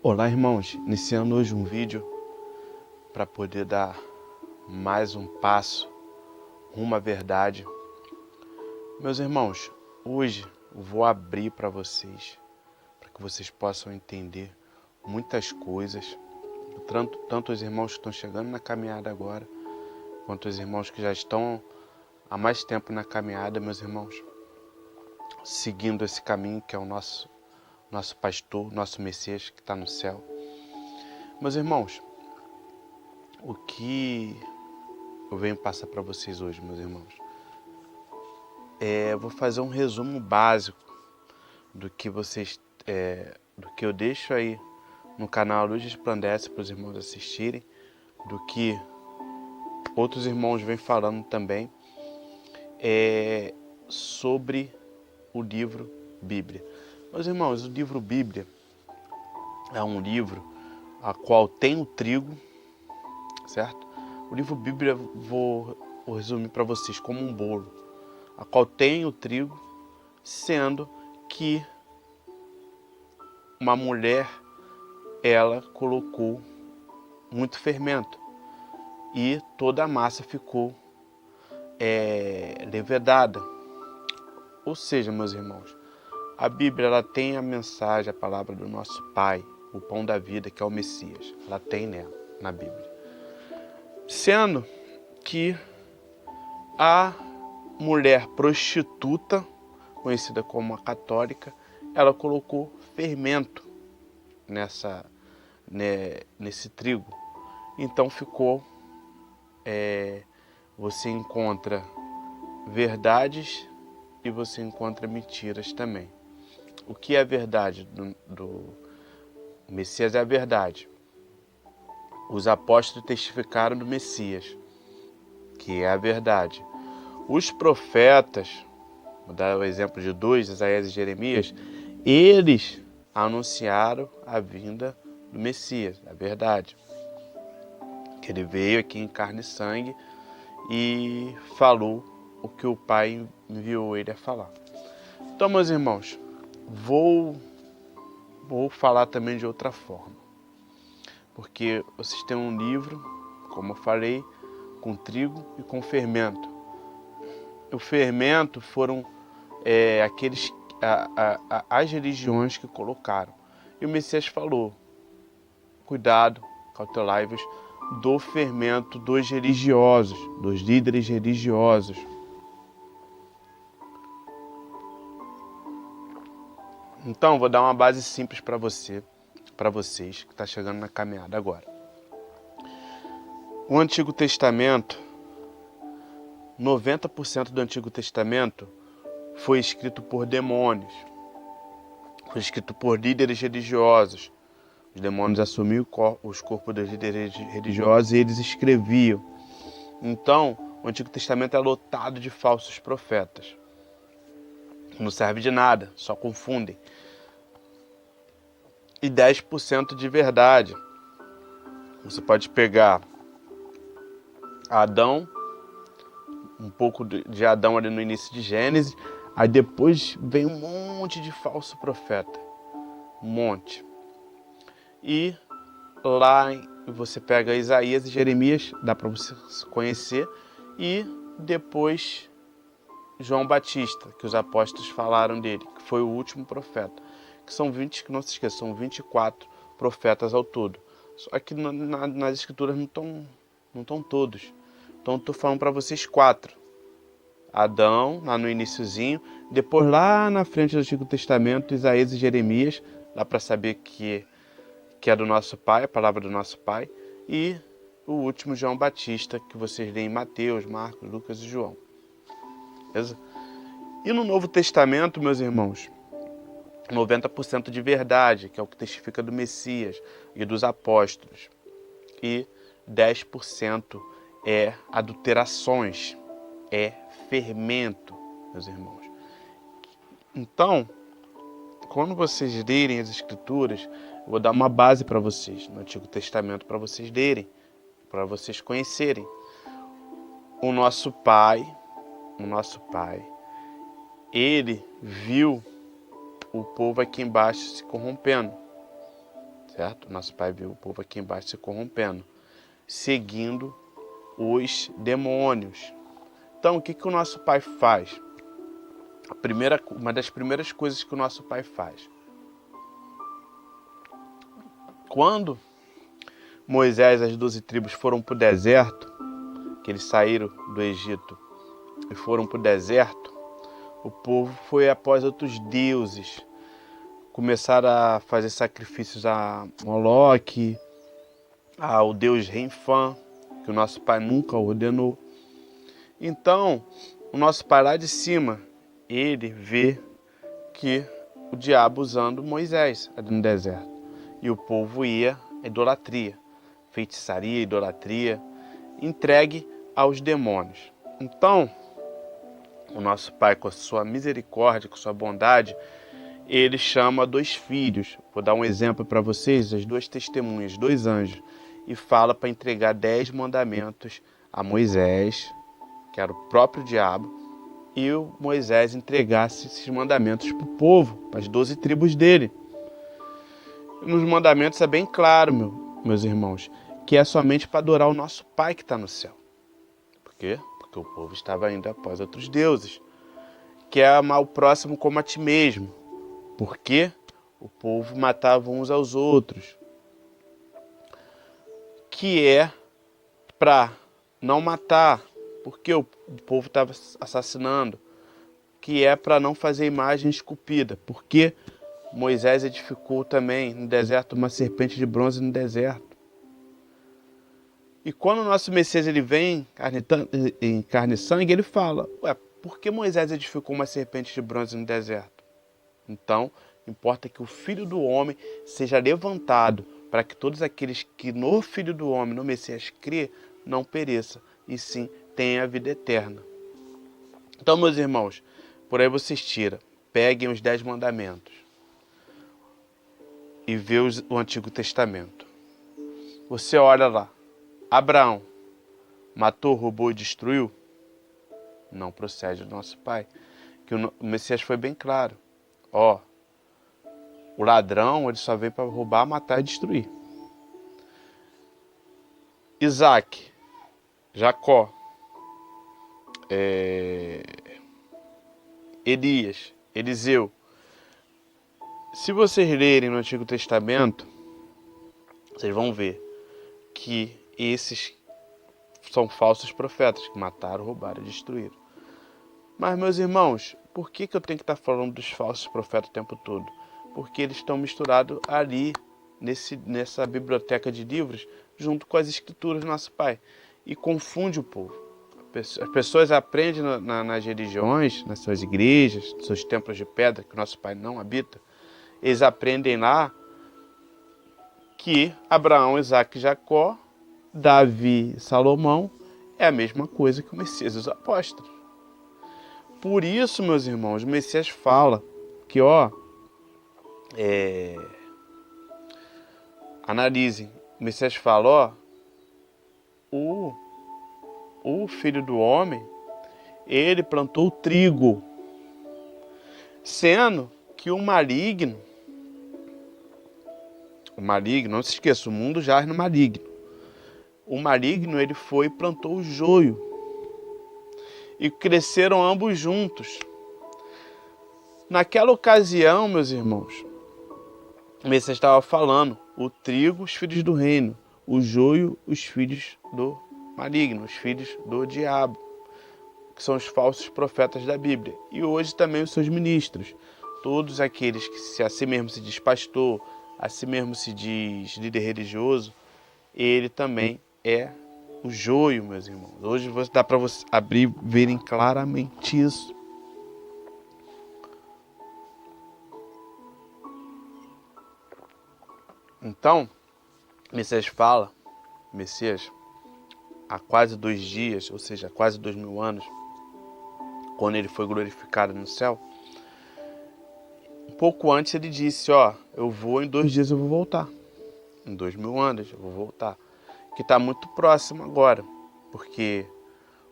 Olá, irmãos, iniciando hoje um vídeo para poder dar mais um passo rumo à verdade. Meus irmãos, hoje eu vou abrir para que vocês possam entender muitas coisas, tanto os irmãos que estão chegando na caminhada agora, quanto os irmãos que já estão há mais tempo na caminhada, meus irmãos, seguindo esse caminho que é o nosso pastor, nosso Messias que está no céu. Meus irmãos, o que eu venho passar para vocês hoje, meus irmãos, eu vou fazer um resumo básico do que do que eu deixo aí no canal Luz Resplandece para os irmãos assistirem, do que outros irmãos vêm falando também, sobre o livro Bíblia. Meus irmãos, o livro Bíblia é um livro a qual tem o trigo, certo? O livro Bíblia vou resumir para vocês como um bolo, a qual tem o trigo, sendo que uma mulher, ela colocou muito fermento e toda a massa ficou levedada. Ou seja, meus irmãos, a Bíblia ela tem a mensagem, a palavra do nosso Pai, o pão da vida, que é o Messias. Ela tem nela, na Bíblia. Sendo que a mulher prostituta, conhecida como a católica, ela colocou fermento nesse trigo. Então ficou, você encontra verdades e você encontra mentiras também. O que é a verdade do Messias? É a verdade. Os apóstolos testificaram do Messias, que é a verdade. Os profetas, vou dar o exemplo de dois, Isaías e Jeremias, eles anunciaram a vinda do Messias, a verdade. Que ele veio aqui em carne e sangue e falou o que o Pai enviou ele a falar. Então, meus irmãos, vou falar também de outra forma. Porque vocês têm um livro, como eu falei, com trigo e com fermento. O fermento foram as religiões que colocaram. E o Messias falou, cuidado, cautelai-vos do fermento dos religiosos, dos líderes religiosos. Então, vou dar uma base simples para vocês que está chegando na caminhada agora. O Antigo Testamento, 90% do Antigo Testamento foi escrito por demônios, foi escrito por líderes religiosos. Os demônios assumiam os corpos dos líderes religiosos e eles escreviam. Então, o Antigo Testamento é lotado de falsos profetas. Não serve de nada, só confundem. E 10% de verdade. Você pode pegar Adão, um pouco de Adão ali no início de Gênesis, aí depois vem um monte de falso profeta. Um monte. E lá você pega Isaías e Jeremias, dá para você conhecer, e depois João Batista, que os apóstolos falaram dele, que foi o último profeta. Que não se esqueça, são 24 profetas ao todo. Só que nas escrituras não estão todos. Então estou falando para vocês 4. Adão, lá no iniciozinho, depois lá na frente do Antigo Testamento, Isaías e Jeremias, dá para saber que é do nosso Pai, a palavra do nosso Pai, e o último João Batista, que vocês leem em Mateus, Marcos, Lucas e João. Beleza? E no Novo Testamento, meus irmãos, 90% de verdade, que é o que testifica do Messias e dos apóstolos. E 10% é adulterações, é fermento, meus irmãos. Então, quando vocês lerem as Escrituras, eu vou dar uma base para vocês no Antigo Testamento, para vocês lerem, para vocês conhecerem. O nosso Pai, ele viu o povo aqui embaixo se corrompendo, certo? Nosso pai viu o povo aqui embaixo se corrompendo, seguindo os demônios. Então, o que o nosso pai faz? Uma das primeiras coisas que o nosso pai faz. Quando Moisés e as 12 tribos foram para o deserto, que eles saíram do Egito e foram para o deserto, o povo foi após outros deuses. Começaram a fazer sacrifícios a Moloque, ao deus Renfã, que o nosso pai nunca ordenou. Então, o nosso pai lá de cima, ele vê que o diabo usando Moisés ali no deserto. E o povo ia à idolatria, feitiçaria, idolatria, entregue aos demônios. Então, o nosso pai, com a sua misericórdia, com a sua bondade, ele chama 2 filhos. Vou dar um exemplo para vocês, as 2 testemunhas, 2 anjos, e fala para entregar 10 mandamentos a Moisés, que era o próprio diabo, e o Moisés entregasse esses mandamentos para o povo, para as 12 tribos dele. Nos mandamentos é bem claro, meus irmãos, que é somente para adorar o nosso Pai que está no céu. Por quê? Porque o povo estava indo após outros deuses. Que é amar o próximo como a ti mesmo. Porque o povo matava uns aos outros. Que é para não matar, porque o povo estava assassinando. Que é para não fazer imagem esculpida, porque Moisés edificou também no deserto uma serpente de bronze no deserto. E quando o nosso Messias ele vem em carne e sangue, ele fala, por que Moisés edificou uma serpente de bronze no deserto? Então, importa que o Filho do Homem seja levantado, para que todos aqueles que no Filho do Homem, no Messias, crê, não pereça, e sim tenha a vida eterna. Então, meus irmãos, por aí vocês tiram, peguem os 10 mandamentos e vê o Antigo Testamento. Você olha lá, Abraão matou, roubou e destruiu? Não procede do nosso pai. Que o Messias foi bem claro. O ladrão ele só veio para roubar, matar e destruir. Isaac, Jacó, Elias, Eliseu. Se vocês lerem no Antigo Testamento, vocês vão ver que esses são falsos profetas que mataram, roubaram e destruíram. Mas, meus irmãos, por que eu tenho que estar falando dos falsos profetas o tempo todo? Porque eles estão misturados ali, nessa biblioteca de livros, junto com as escrituras do nosso Pai. E confunde o povo. As pessoas aprendem nas religiões, nas suas igrejas, nos seus templos de pedra, que o nosso Pai não habita. Eles aprendem lá que Abraão, Isaac e Jacó, Davi e Salomão é a mesma coisa que o Messias e os apóstolos. Por isso, meus irmãos, o Messias fala que, analisem, o Messias fala, o Filho do Homem, ele plantou o trigo, sendo que o maligno, não se esqueça, o mundo jaz no maligno. O maligno, ele foi e plantou o joio. E cresceram ambos juntos. Naquela ocasião, meus irmãos, o Messias estava falando, o trigo, os filhos do reino, o joio, os filhos do maligno, os filhos do diabo, que são os falsos profetas da Bíblia. E hoje também os seus ministros, todos aqueles que a si mesmo se diz pastor, a si mesmo se diz líder religioso, ele também é o joio, meus irmãos. Hoje dá para você abrir e verem claramente isso. Então, Messias fala, há quase 2 dias, ou seja, há quase 2000 anos, quando ele foi glorificado no céu, um pouco antes ele disse, eu vou, em 2 dias eu vou voltar. Em 2000 anos eu vou voltar. Que está muito próximo agora, porque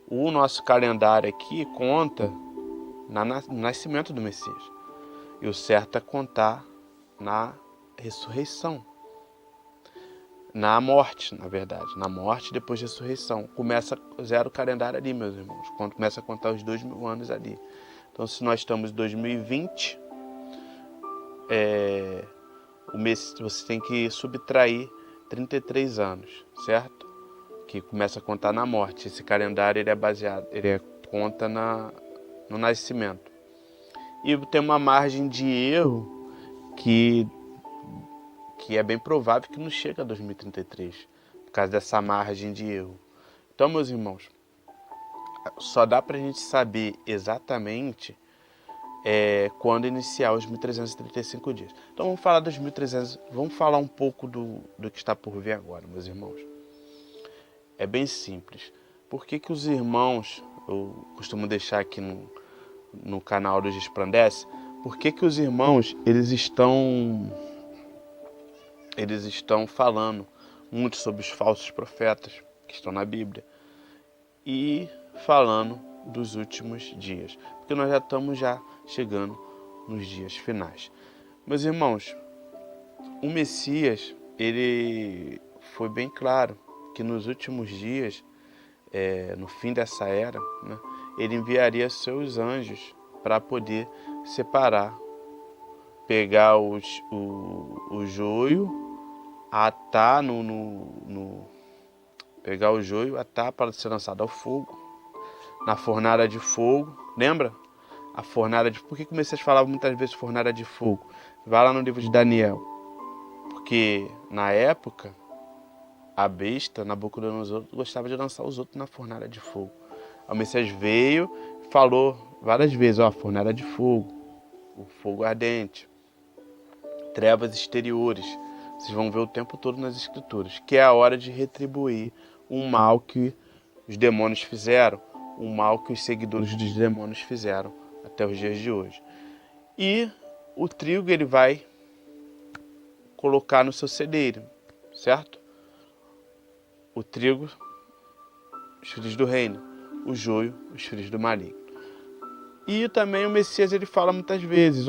o nosso calendário aqui conta no nascimento do Messias. E o certo é contar na ressurreição. na morte, na verdade. Na morte e depois da ressurreição. Começa zero o calendário ali, meus irmãos. Quando começa a contar os 2000 anos ali. Então, se nós estamos em 2020, o mês, você tem que subtrair 33 anos, certo? Que começa a contar na morte. Esse calendário ele é baseado, conta no nascimento. E tem uma margem de erro que é bem provável que não chega a 2033, por causa dessa margem de erro. Então, meus irmãos, só dá para a gente saber exatamente quando iniciar os 1335 dias. Então vamos falar dos 1300, vamos falar um pouco do que está por vir agora, meus irmãos. É bem simples. Por que os irmãos, eu costumo deixar aqui no canal do Resplandece, por que os irmãos eles estão falando muito sobre os falsos profetas que estão na Bíblia e falando dos últimos dias, porque nós já estamos chegando nos dias finais. Meus irmãos, o Messias, ele foi bem claro que nos últimos dias, no fim dessa era, né, ele enviaria seus anjos para poder separar, pegar o joio, atar pegar o joio, atar para ser lançado ao fogo, na fornalha de fogo. Lembra? A fornalha de... Por que o Messias falava muitas vezes fornalha de fogo? Vai lá no livro de Daniel. Porque na época, a besta, Nabucodonosor, gostava de lançar os outros na fornalha de fogo. O Messias veio e falou várias vezes, fornalha de fogo, o fogo ardente, trevas exteriores. Vocês vão ver o tempo todo nas Escrituras, que é a hora de retribuir o mal que os demônios fizeram, o mal que os seguidores dos demônios fizeram até os dias de hoje. E o trigo ele vai colocar no seu celeiro, certo? O trigo, os filhos do reino, o joio, os filhos do maligno. E também o Messias ele fala muitas vezes,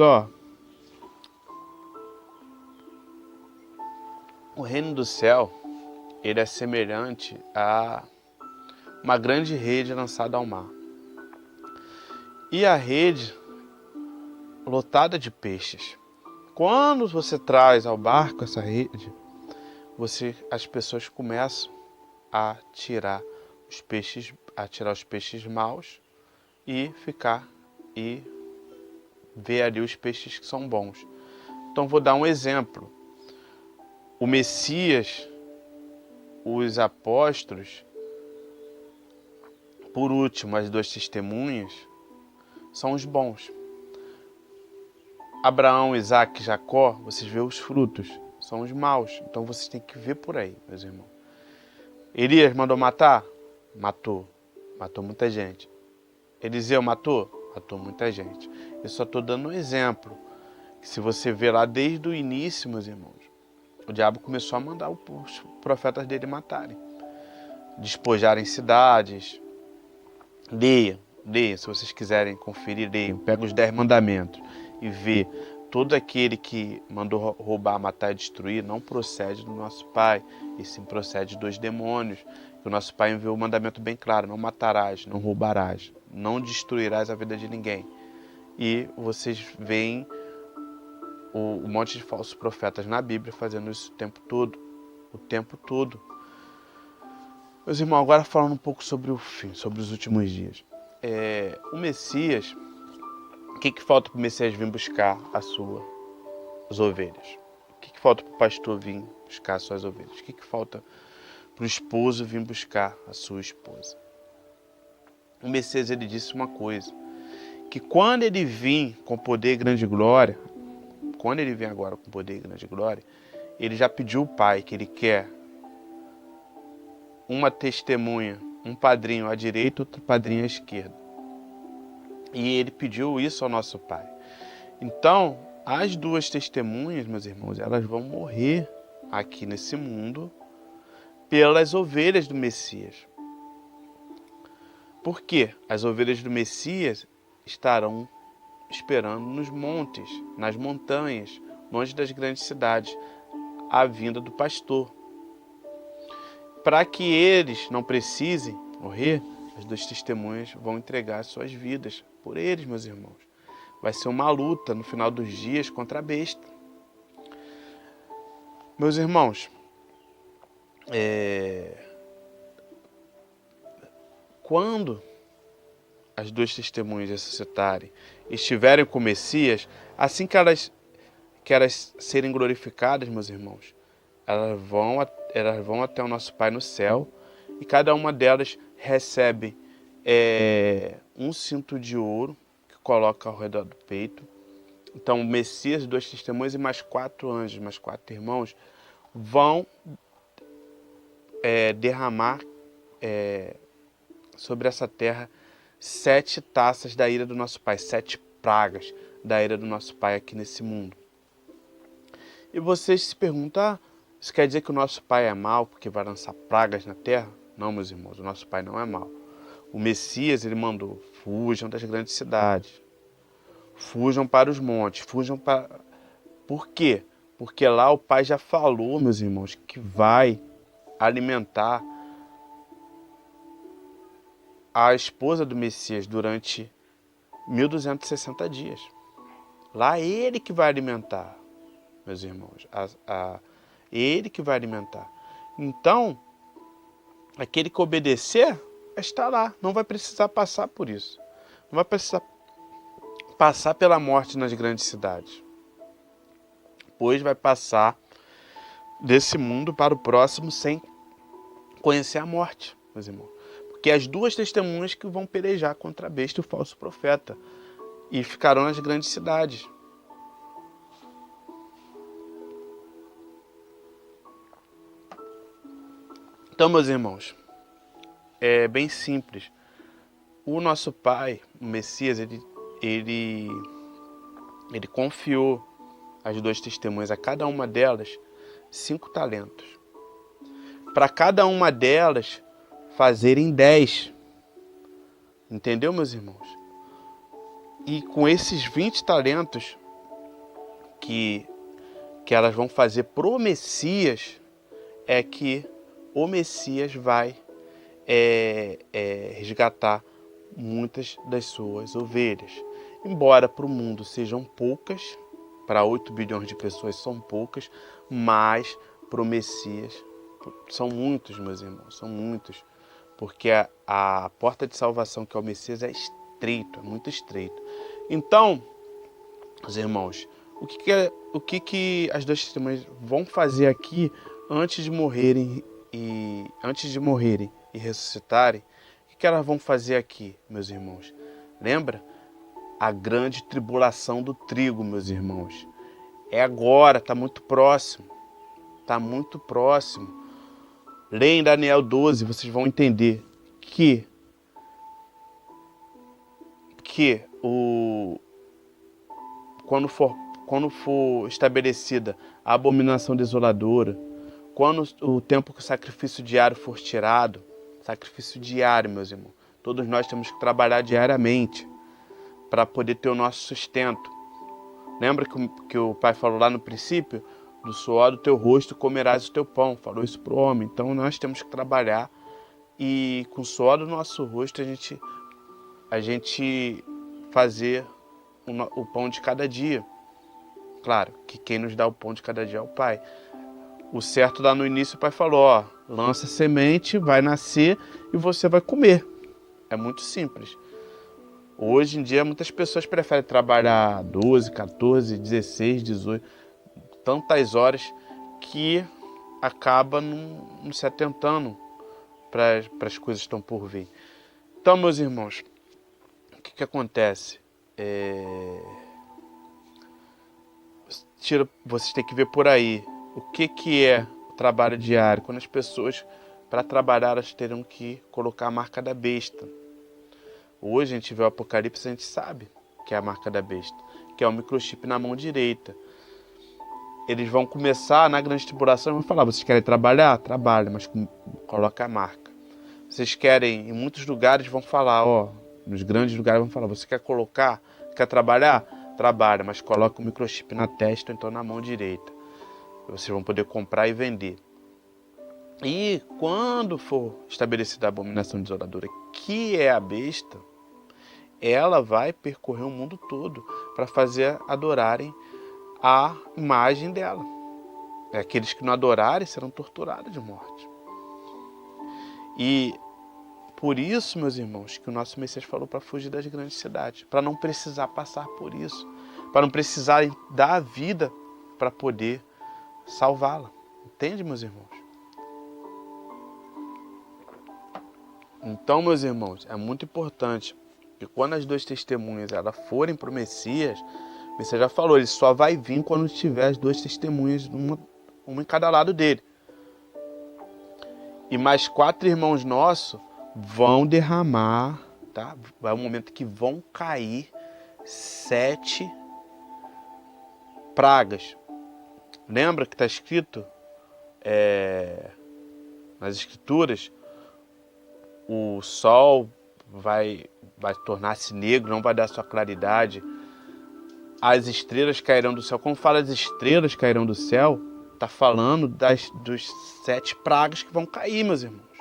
o reino do céu, ele é semelhante a uma grande rede lançada ao mar. E a rede lotada de peixes. Quando você traz ao barco essa rede, as pessoas começam a tirar os peixes maus e ver ali os peixes que são bons. Então vou dar um exemplo. O Messias, os apóstolos, por último, as duas testemunhas, são os bons. Abraão, Isaac e Jacó, vocês vê os frutos, são os maus. Então vocês têm que ver por aí, meus irmãos. Elias mandou matar? Matou. Matou muita gente. Eliseu matou? Matou muita gente. Eu só estou dando um exemplo. Que se você ver lá desde o início, meus irmãos, o diabo começou a mandar os profetas dele matarem. Despojarem cidades. Leia, se vocês quiserem conferir, leiam. Pega os 10 mandamentos e vê. Todo aquele que mandou roubar, matar e destruir não procede do nosso Pai, e sim procede dos demônios. O nosso Pai enviou um mandamento bem claro: não matarás, não roubarás, não destruirás a vida de ninguém. E vocês veem um monte de falsos profetas na Bíblia fazendo isso o tempo todo. Meus irmãos, agora falando um pouco sobre o fim, sobre os últimos dias. O Messias, o que falta para o Messias vir buscar as ovelhas? O que falta para o pastor vir buscar as suas ovelhas? O que falta para o esposo vir buscar a sua esposa? O Messias ele disse uma coisa, que quando ele vir com poder e grande glória, quando ele vem agora com poder e grande glória, ele já pediu ao Pai que ele quer uma testemunha, um padrinho à direita, outro padrinho à esquerda. E ele pediu isso ao nosso Pai. Então, as duas testemunhas, meus irmãos, elas vão morrer aqui nesse mundo pelas ovelhas do Messias. Por quê? As ovelhas do Messias estarão esperando nos montes, nas montanhas, longe das grandes cidades, a vinda do pastor. para que eles não precisem morrer, as duas testemunhas vão entregar suas vidas por eles, meus irmãos. Vai ser uma luta no final dos dias contra a besta. Meus irmãos, quando as duas testemunhas ressuscitarem e estiverem com o Messias, assim que elas serem glorificadas, meus irmãos, elas vão até o nosso Pai no céu e cada uma delas recebe um cinto de ouro que coloca ao redor do peito. Então o Messias, duas testemunhas e mais 4 anjos, mais 4 irmãos vão derramar sobre essa terra 7 taças da ira do nosso Pai, 7 pragas da ira do nosso Pai aqui nesse mundo. E vocês se perguntam, isso quer dizer que o nosso Pai é mau porque vai lançar pragas na terra? Não, meus irmãos, o nosso Pai não é mau. O Messias, ele mandou, fujam das grandes cidades, fujam para os montes, fujam para... Por quê? Porque lá o Pai já falou, meus irmãos, que vai alimentar a esposa do Messias durante 1260 dias. Lá é ele que vai alimentar, meus irmãos. Ele que vai alimentar. Então, aquele que obedecer está lá. Não vai precisar passar por isso. Não vai precisar passar pela morte nas grandes cidades. Pois vai passar desse mundo para o próximo sem conhecer a morte, meus irmãos. Porque as duas testemunhas que vão pelejar contra a besta e o falso profeta e ficarão nas grandes cidades. Então, meus irmãos, é bem simples. O nosso Pai, o Messias, ele confiou as duas testemunhas, a cada uma delas, 5 talentos. Para cada uma delas fazerem 10. Entendeu, meus irmãos? E com esses 20 talentos que elas vão fazer pro Messias, é que o Messias vai resgatar muitas das suas ovelhas. Embora para o mundo sejam poucas, para 8 bilhões de pessoas são poucas, mas para o Messias são muitos, meus irmãos, são muitos. Porque a porta de salvação que é o Messias é estreito, é muito estreito. Então, meus irmãos, o que as duas testemunhas vão fazer aqui antes de morrerem e ressuscitarem? O que elas vão fazer aqui, meus irmãos? Lembra? A grande tribulação do trigo, meus irmãos. É agora, está muito próximo. Está muito próximo. Leia em Daniel 12, vocês vão entender que quando for estabelecida a abominação desoladora, quando o tempo que o sacrifício diário for tirado, sacrifício diário, meus irmãos, todos nós temos que trabalhar diariamente para poder ter o nosso sustento. Lembra que o Pai falou lá no princípio? Do suor do teu rosto comerás o teu pão. Falou isso para o homem. Então nós temos que trabalhar e com o suor do nosso rosto a gente fazer o pão de cada dia. Claro que quem nos dá o pão de cada dia é o Pai. O certo lá no início o Pai falou, lança semente, vai nascer e você vai comer. É muito simples. Hoje em dia muitas pessoas preferem trabalhar 12, 14, 16, 18, tantas horas que acaba não se atentando para as coisas que estão por vir. Então, meus irmãos, o que acontece? Vocês têm que ver por aí o que é o trabalho diário. Quando as pessoas, para trabalhar, elas terão que colocar a marca da besta. Hoje a gente vê o Apocalipse, a gente sabe que é a marca da besta, que é o microchip na mão direita. Eles vão começar na grande tribulação e vão falar, vocês querem trabalhar? Trabalha, mas coloca a marca. Vocês querem, em muitos lugares vão falar, nos grandes lugares vão falar, você quer trabalhar? Trabalha, mas coloca o microchip na testa ou então na mão direita. Vocês vão poder comprar e vender. E quando for estabelecida a abominação desoladora, que é a besta, ela vai percorrer o mundo todo para fazer adorarem a imagem dela. Aqueles que não adorarem serão torturados de morte. E por isso, meus irmãos, que o nosso Messias falou para fugir das grandes cidades, para não precisar passar por isso, para não precisar dar a vida para poder salvá-la. Entende, meus irmãos? Então, meus irmãos, é muito importante que quando as duas testemunhas elas forem para o Messias, o Messias já falou, ele só vai vir quando tiver as duas testemunhas, uma em cada lado dele. E mais 4 irmãos nossos vão derramar, tá? Vai um momento que vão cair 7 pragas. Lembra que está escrito nas escrituras, o sol vai tornar-se negro, não vai dar sua claridade. As estrelas cairão do céu. Como fala as estrelas cairão do céu, está falando dos 7 pragas que vão cair, meus irmãos.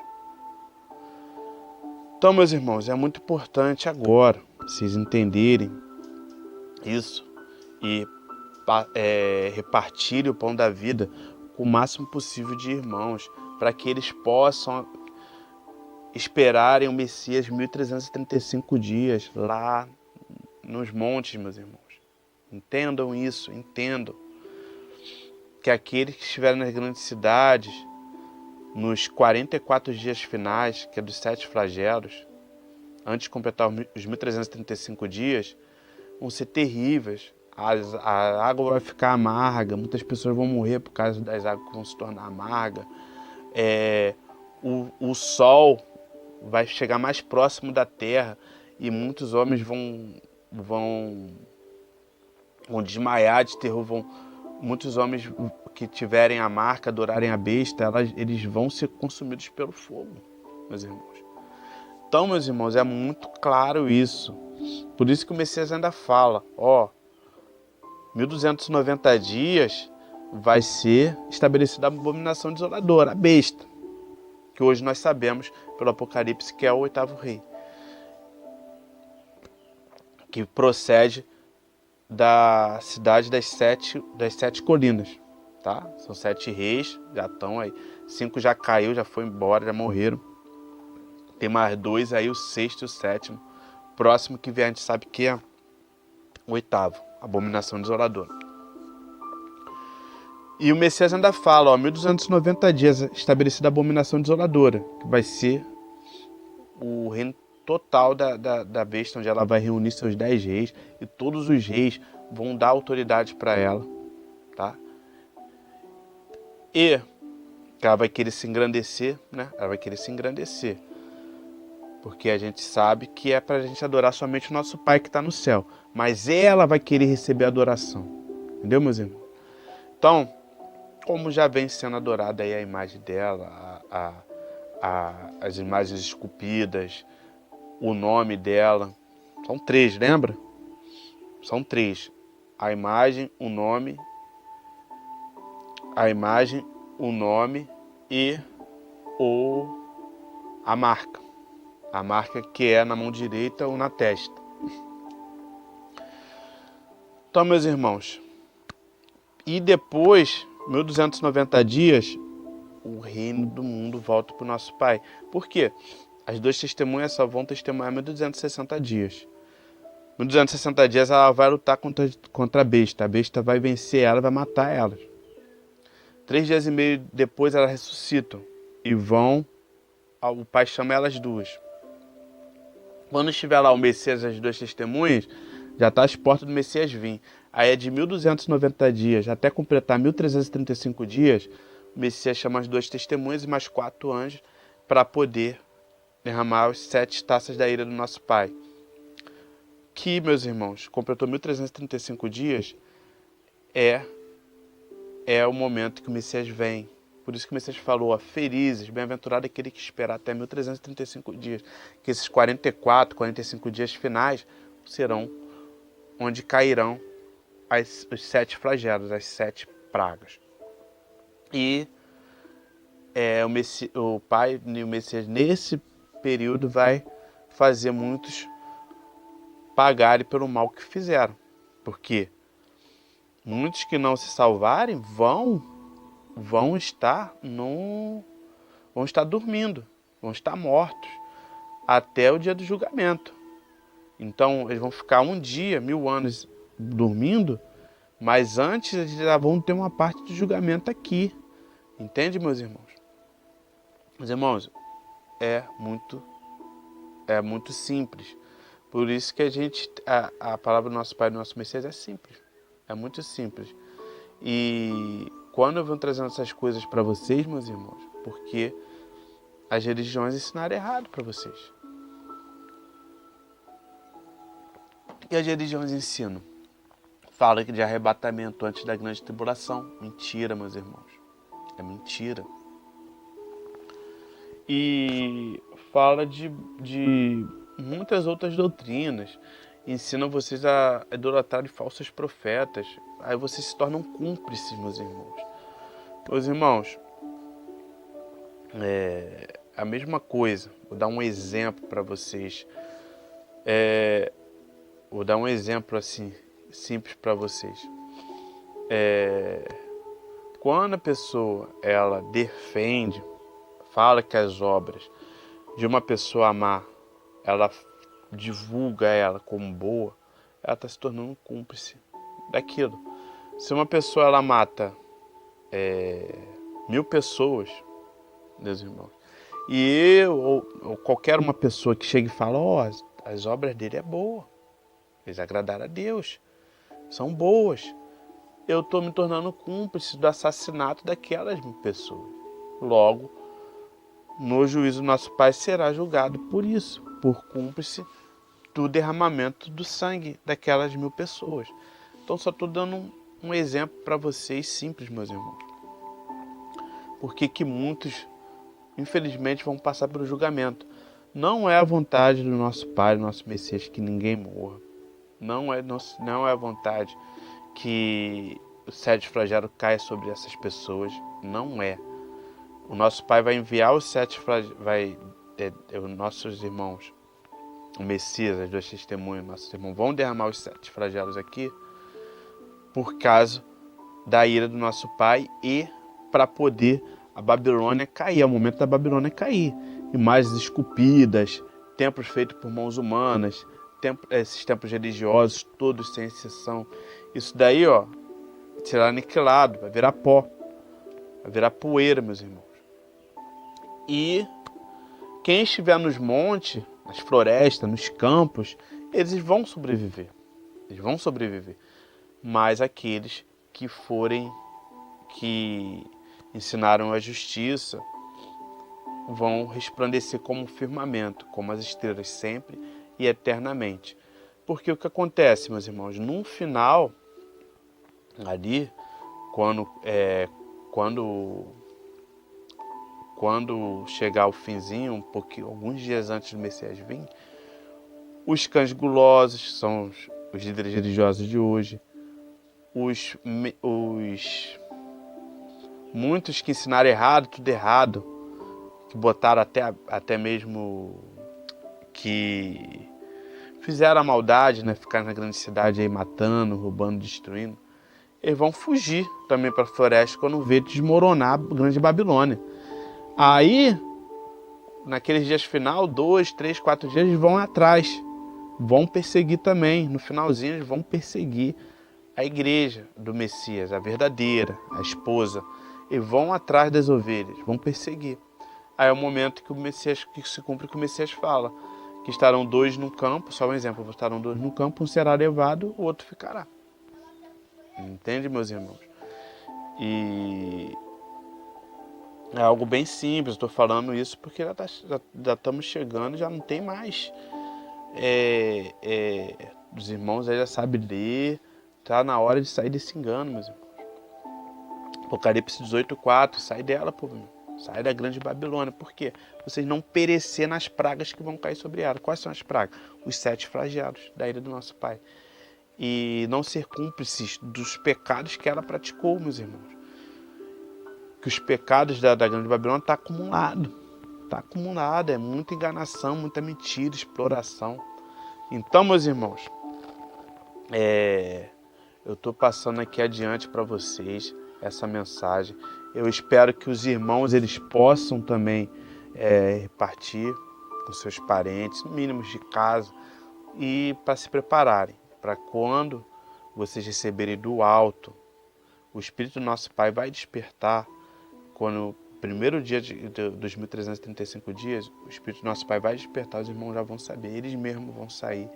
Então, meus irmãos, é muito importante agora vocês entenderem isso e repartirem o pão da vida com o máximo possível de irmãos, para que eles possam esperarem o Messias 1335 dias lá nos montes, meus irmãos. Entendam isso, entendam que aqueles que estiverem nas grandes cidades, nos 44 dias finais, que é dos 7 flagelos, antes de completar os 1335 dias, vão ser terríveis. A água vai ficar amarga, muitas pessoas vão morrer por causa das águas que vão se tornar amargas. O sol vai chegar mais próximo da terra e muitos homens vão desmaiar de terror. Muitos homens que tiverem a marca, adorarem a besta, eles vão ser consumidos pelo fogo, meus irmãos. Então, meus irmãos, é muito claro isso. Por isso que o Messias ainda fala, 1290 dias vai ser estabelecida a abominação desoladora, a besta, que hoje nós sabemos pelo Apocalipse que é o 8º rei, que procede da cidade das sete colinas, tá? São 7 reis, já estão aí, 5 já caiu, já foi embora, já morreram. Tem mais 2 aí, o 6º e o 7º. Próximo que vier a gente sabe que é o 8º, abominação desoladora. E o Messias ainda fala, 1290 dias estabelecida a abominação desoladora, que vai ser o reino total da besta, onde ela vai reunir seus 10 reis, e todos os reis vão dar autoridade para ela, tá? E ela vai querer se engrandecer, né? Ela vai querer se engrandecer, porque a gente sabe que é para a gente adorar somente o nosso Pai que está no céu, mas ela vai querer receber adoração, entendeu, meus irmãos? Então, como já vem sendo adorada aí a imagem dela, as imagens esculpidas, o nome dela, são 3, lembra? São 3, a imagem, o nome e a marca que é na mão direita ou na testa. Então, meus irmãos, e depois, 1290 dias, o reino do mundo volta para o nosso Pai. Por quê? As 2 testemunhas só vão testemunhar 1260 dias. 1260 dias ela vai lutar contra a besta. A besta vai vencer ela, vai matar ela. 3 dias e meio depois elas ressuscitam e vão, o Pai chama elas 2. Quando estiver lá o Messias, as 2 testemunhas, já está às portas do Messias vir. Aí é de 1290 dias até completar 1335 dias, o Messias chama as 2 testemunhas e mais 4 anjos para poder derramar as 7 taças da ira do nosso Pai. Que, meus irmãos, completou 1335 dias, é o momento que o Messias vem. Por isso que o Messias falou, felizes, bem-aventurado aquele que esperar até 1335 dias. Que esses 44, 45 dias finais serão onde cairão os 7 flagelos, as 7 pragas. E o Pai e o Messias, nesse período, vai fazer muitos pagarem pelo mal que fizeram. Porque muitos que não se salvarem vão estar dormindo, vão estar mortos até o dia do julgamento. Então eles vão ficar 1000 anos dormindo, mas antes eles já vão ter uma parte do julgamento aqui. Entende, meus irmãos? Meus irmãos, é muito simples. Por isso que a palavra do nosso Pai e do nosso Messias é simples. É muito simples. E quando eu venho trazendo essas coisas para vocês, meus irmãos, porque as religiões ensinaram errado para vocês. E as religiões ensinam? Fala que de arrebatamento antes da grande tribulação. Mentira, meus irmãos. É mentira. E fala de muitas outras doutrinas. Ensina vocês a idolatrar de falsos profetas. Aí vocês se tornam cúmplices, meus irmãos. Meus irmãos, a mesma coisa. Vou dar um exemplo para vocês. Vou dar um exemplo assim, simples para vocês. Quando a pessoa ela defende, fala que as obras de uma pessoa má, ela divulga ela como boa, ela está se tornando cúmplice daquilo. Se uma pessoa ela mata 1000 pessoas, meus irmãos, e eu ou qualquer uma pessoa que chega e fala, as obras dele é boa, eles agradaram a Deus, são boas, eu estou me tornando cúmplice do assassinato daquelas 1000 pessoas. Logo, no juízo, nosso Pai será julgado por isso, por cúmplice do derramamento do sangue daquelas 1000 pessoas. Então, só estou dando um exemplo para vocês simples, meus irmãos. Porque que muitos, infelizmente, vão passar pelo julgamento. Não é a vontade do nosso Pai, do nosso Messias, que ninguém morra. Não é a vontade que o 7 flagelo caia sobre essas pessoas. Não é. O nosso Pai vai enviar os 7 flagelos, os nossos irmãos, o Messias, as 2 testemunhas, nossos irmãos vão derramar os 7 flagelos aqui por causa da ira do nosso Pai e para poder a Babilônia cair, é o momento da Babilônia cair. Imagens esculpidas, templos feitos por mãos humanas, esses templos religiosos, todos sem exceção. Isso daí, será aniquilado, vai virar pó, vai virar poeira, meus irmãos. E quem estiver nos montes, nas florestas, nos campos, eles vão sobreviver. Eles vão sobreviver. Mas aqueles que ensinaram a justiça, vão resplandecer como um firmamento, como as estrelas sempre e eternamente. Porque o que acontece, meus irmãos, no final, ali, quando chegar o finzinho, alguns dias antes do Messias vir, os cães gulosos, são os líderes religiosos de hoje, muitos que ensinaram errado, tudo errado, que botaram até mesmo que fizeram a maldade, né? Ficar na grande cidade aí matando, roubando, destruindo. Eles vão fugir também para a floresta quando vê desmoronar a grande Babilônia. Aí, naqueles dias final, 2, 3, 4 dias, eles vão atrás. Vão perseguir também. No finalzinho, eles vão perseguir a igreja do Messias, a verdadeira, a esposa. E vão atrás das ovelhas, vão perseguir. Aí é o momento que se cumpre o que o Messias fala. Que estarão 2 no campo, só um exemplo, estarão 2 no campo, um será levado, o outro ficará. Entende, meus irmãos? E é algo bem simples, estou falando isso porque já estamos chegando, já não tem mais. Os irmãos aí já sabem ler, está na hora de sair desse engano, meus irmãos. Apocalipse 18:4, sai dela, pô, sai da grande Babilônia. Por quê? Vocês não perecer nas pragas que vão cair sobre ela. Quais são as pragas? Os 7 flagelos da ira do nosso Pai. E não ser cúmplices dos pecados que ela praticou, meus irmãos. que os pecados da grande Babilônia estão acumulados. Está acumulado, é muita enganação, muita mentira, exploração. Então, meus irmãos, eu estou passando aqui adiante para vocês essa mensagem. Eu espero que os irmãos eles possam também repartir com seus parentes, mínimos de casa, e para se prepararem, para quando vocês receberem do alto, o Espírito do nosso Pai vai despertar. Quando o primeiro dia dos 1335 dias, o Espírito do nosso Pai vai despertar, os irmãos já vão saber, eles mesmos vão sair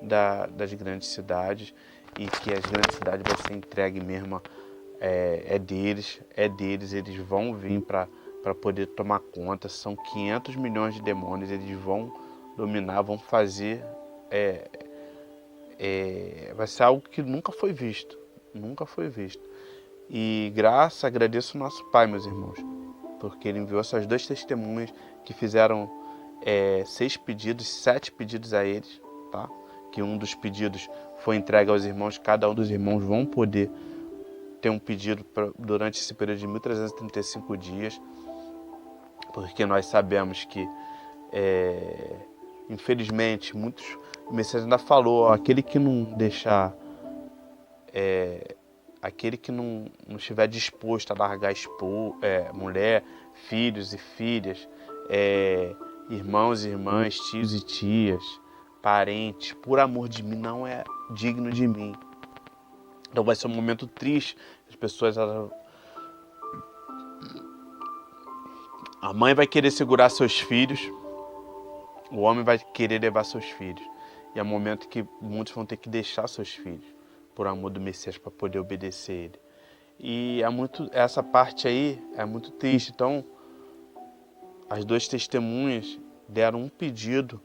das grandes cidades, e que as grandes cidades vão ser entregue mesmo, deles, eles vão vir para poder tomar conta. São 500 milhões de demônios, eles vão dominar, vão fazer, vai ser algo que nunca foi visto, E agradeço o nosso Pai, meus irmãos, porque Ele enviou essas 2 testemunhas que fizeram 7 pedidos a eles, tá? Que um dos pedidos foi entregue aos irmãos, cada um dos irmãos vão poder ter um pedido durante esse período de 1335 dias, porque nós sabemos que, infelizmente, o Messias ainda falou, aquele que não deixar, aquele que não estiver disposto a largar mulher, filhos e filhas, irmãos e irmãs, tios e tias, parentes, por amor de mim, não é digno de mim. Então vai ser um momento triste. As pessoas, a mãe vai querer segurar seus filhos, o homem vai querer levar seus filhos. E é um momento que muitos vão ter que deixar seus filhos por amor do Messias para poder obedecer ele. E essa parte aí é muito triste. Então, as 2 testemunhas deram um pedido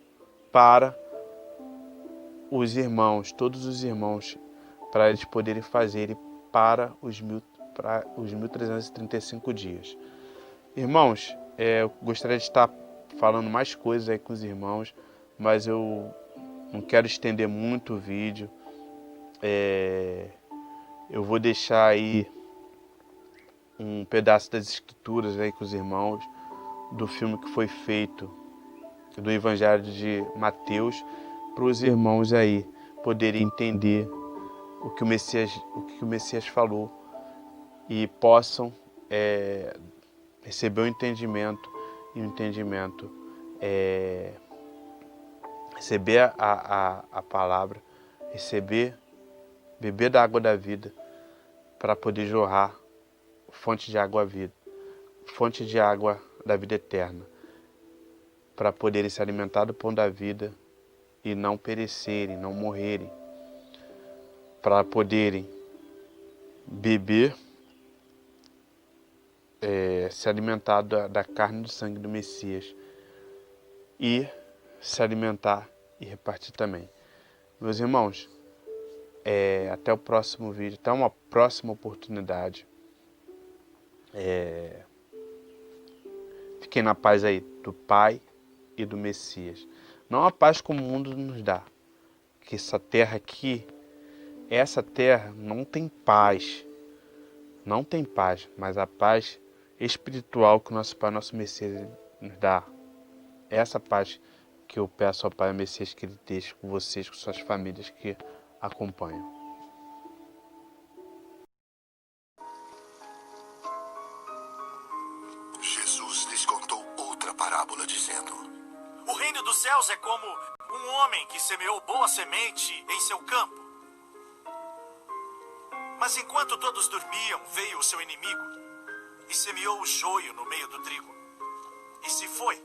para os irmãos, todos os irmãos, para eles poderem fazer para os 1335 dias. Irmãos, eu gostaria de estar falando mais coisas aí com os irmãos, mas eu não quero estender muito o vídeo. Eu vou deixar aí um pedaço das escrituras aí com os irmãos, do filme que foi feito, do Evangelho de Mateus, para os irmãos aí poderem entender o que o Messias falou e possam receber o entendimento, receber a palavra, beber da água da vida, para poder jorrar fonte de água da vida eterna, para poderem se alimentar do pão da vida e não perecerem, não morrerem, para poderem beber, se alimentar da carne e do sangue do Messias, e se alimentar e repartir também. Meus irmãos, até o próximo vídeo, até uma próxima oportunidade. Fiquem na paz aí do Pai e do Messias. Não a paz como o mundo nos dá, que essa terra aqui, essa terra não tem paz, mas a paz espiritual que o nosso Pai, nosso Messias nos dá. Essa paz que eu peço ao Pai e ao Messias que Ele deixe com vocês, com suas famílias que acompanham. Jesus lhes contou outra parábola dizendo: O reino dos céus é como um homem que semeou boa semente em seu campo. Mas enquanto todos dormiam, veio o seu inimigo e semeou o joio no meio do trigo. E se foi.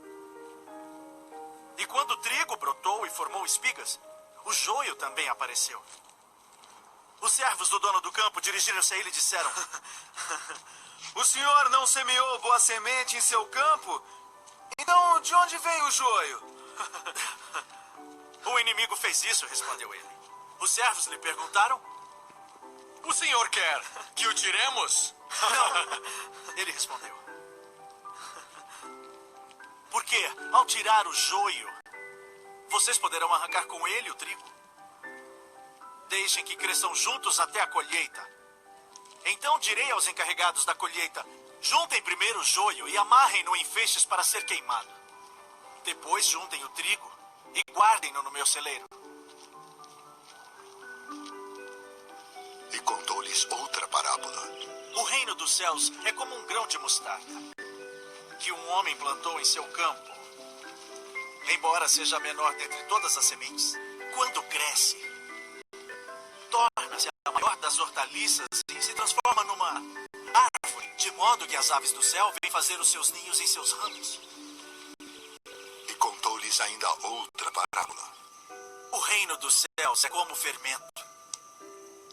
E quando o trigo brotou e formou espigas, o joio também apareceu. Os servos do dono do campo dirigiram-se a ele e disseram: O senhor não semeou boa semente em seu campo? Então, de onde veio o joio? O inimigo fez isso, respondeu ele. Os servos lhe perguntaram: O senhor quer que o tiremos? Não, ele respondeu. Porque, ao tirar o joio, vocês poderão arrancar com ele o trigo. Deixem que cresçam juntos até a colheita. Então direi aos encarregados da colheita: Juntem primeiro o joio e amarrem-no em feixes para ser queimado. Depois juntem o trigo e guardem-no no meu celeiro. E contou-lhes outra parábola. O reino dos céus é como um grão de mostarda, que um homem plantou em seu campo. Embora seja a menor dentre todas as sementes, quando cresce, torna-se a maior das hortaliças e se transforma numa árvore, de modo que as aves do céu vêm fazer os seus ninhos em seus ramos. E contou-lhes ainda outra parábola. O reino dos céus é como fermento,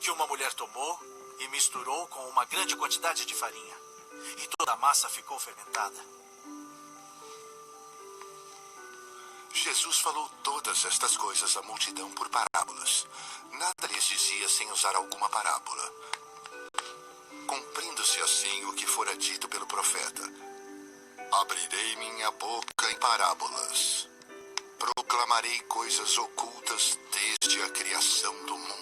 que uma mulher tomou e misturou com uma grande quantidade de farinha, e toda a massa ficou fermentada. Jesus falou todas estas coisas à multidão por parábolas. Nada lhes dizia sem usar alguma parábola. Cumprindo-se assim o que fora dito pelo profeta: abrirei minha boca em parábolas. Proclamarei coisas ocultas desde a criação do mundo.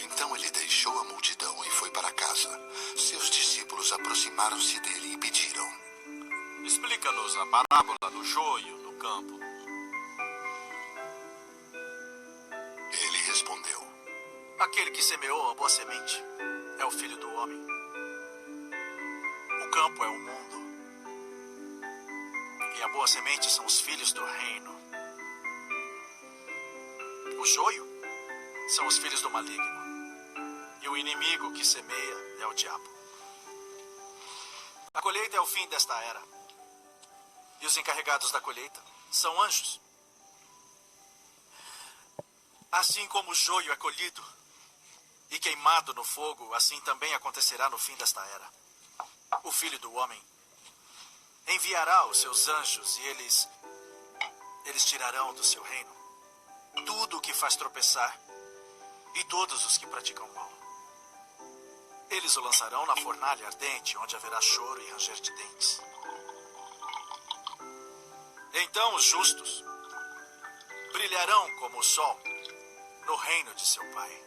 Então ele deixou a multidão e foi para casa. Seus discípulos aproximaram-se dele e pediram: Explica-nos a parábola do joio no campo. Ele respondeu: Aquele que semeou a boa semente é o filho do homem. O campo é o mundo. E a boa semente são os filhos do reino. O joio são os filhos do maligno. E o inimigo que semeia é o diabo. A colheita é o fim desta era. E os encarregados da colheita são anjos. Assim como o joio é colhido e queimado no fogo, assim também acontecerá no fim desta era. O Filho do Homem enviará os seus anjos e eles tirarão do seu reino tudo o que faz tropeçar e todos os que praticam mal. Eles o lançarão na fornalha ardente, onde haverá choro e ranger de dentes. Então os justos brilharão como o sol no reino de seu Pai.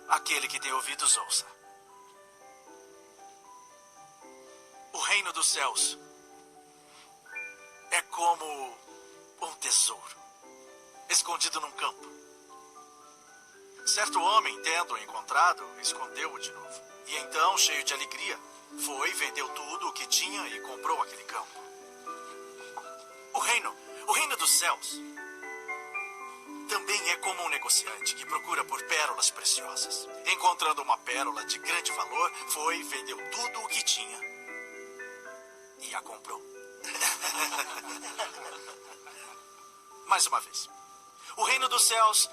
Aquele que tem ouvidos, ouça. O reino dos céus é como um tesouro escondido num campo. Certo homem, tendo-o encontrado, escondeu-o de novo. E então, cheio de alegria, foi, vendeu tudo o que tinha e comprou aquele campo. O reino dos céus também é como um negociante que procura por pérolas preciosas. Encontrando uma pérola de grande valor, foi, vendeu tudo o que tinha e a comprou. Mais uma vez. O reino dos céus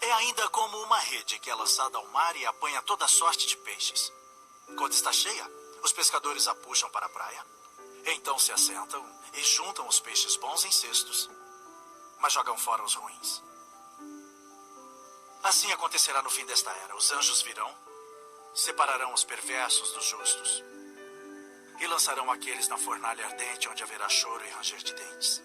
é ainda como uma rede que é lançada ao mar e apanha toda sorte de peixes. Quando está cheia, os pescadores a puxam para a praia. Então se assentam e juntam os peixes bons em cestos, mas jogam fora os ruins. Assim acontecerá no fim desta era. Os anjos virão, separarão os perversos dos justos e lançarão aqueles na fornalha ardente, onde haverá choro e ranger de dentes.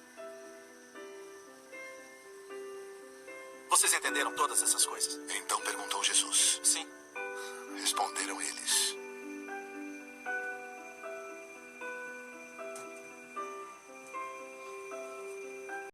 Vocês entenderam todas essas coisas? Então perguntou Jesus. Sim. Responderam eles: